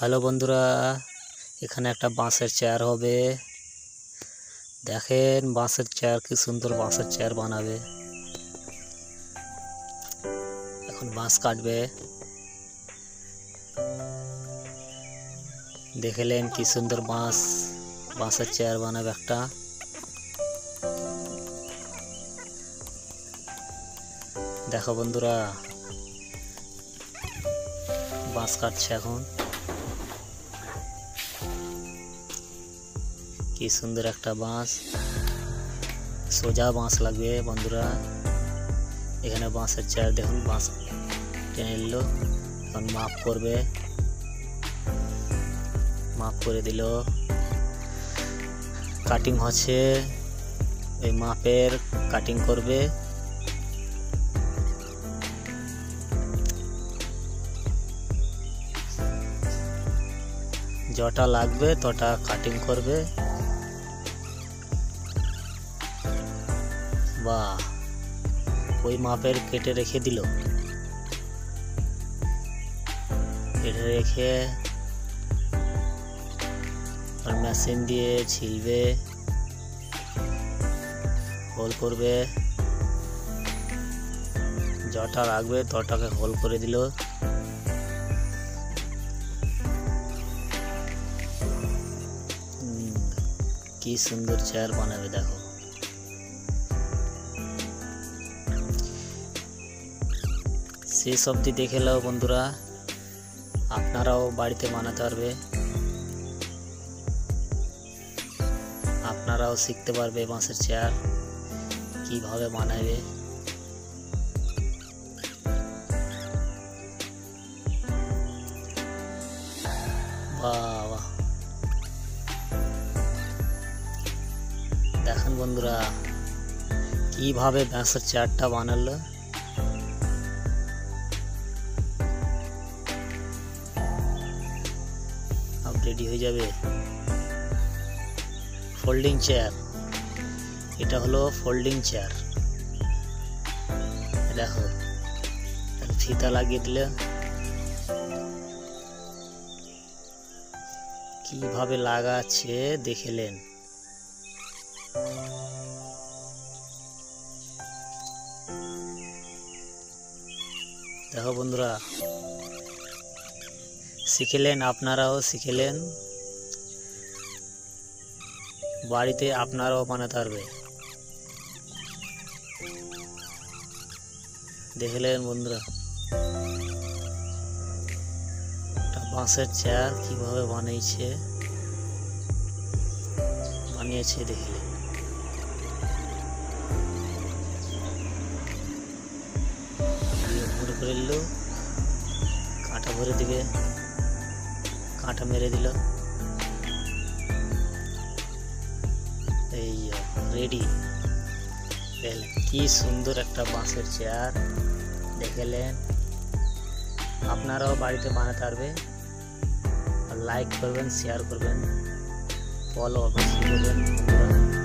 Hello বন্ধুরা, এখানে একটা বাঁশের চেয়ার হবে। দেখেন বাঁশের চেয়ার, কি সুন্দর বাঁশের চেয়ার বানাবে। এখন বাঁশ কাটবে। দেখলেন কি সুন্দর বাঁশের চেয়ার বানাবে একটা। দেখো বন্ধুরা, বাঁশ কাটছে এখন। কি সুন্দর একটা বাঁশ, সোজা বাঁশ লাগবে বন্ধুরা। এখানে বাঁশের চেয়ার দেখুন, বাঁশ টেনে নিল। এখন মাপ করবে, মাপ করে দিল। কাটিং হচ্ছে, ওই মাপের কাটিং করবে। যটা লাগবে তটা কাটিং করবে। বা ওই মাপের কেটে রেখে দিল। কেটে রেখে আর মেশিন দিয়ে ছিলবে, হোল করবে। যটা লাগবে তটাকে হোল করে দিল। কি সুন্দর চেয়ার বানাবে দেখো। শেষ অবধি দেখে নাও বন্ধুরা, আপনারাও বাড়িতে বানাতে পারবে, আপনারাও শিখতে পারবে বাঁশের চেয়ার কিভাবে বানাবে। বাহ, দেখেন বন্ধুরা কিভাবে বাঁশের চেয়ারটা বানালো। রেডি হয়ে যাবে ফোল্ডিং চেয়ার। এটা হলো ফোল্ডিং চেয়ার। দেখো ফিতা লাগিয়ে দিলে কিভাবে লাগাচ্ছে দেখলেন। দেখো বন্ধুরা, শিখলেন, আপনারাও শিখলেন, বাড়িতে আপনারাও বানাতে পারবে। দেখলেন বন্ধুরা একটা বাঁশের চেয়ার কিভাবে বানিয়েছে দেখলেন। ভরে করে নিল, কাঁটা ভরে দিবে, কাঁটা মেরে দিল। এই রেডি। দেখলেন কি সুন্দর একটা বাঁশের চেয়ার। দেখলেন, আপনারাও বাড়িতে বানাতে পারবে। লাইক করবেন, শেয়ার করবেন, ফলো অবশ্যই করবেন বন্ধুরা।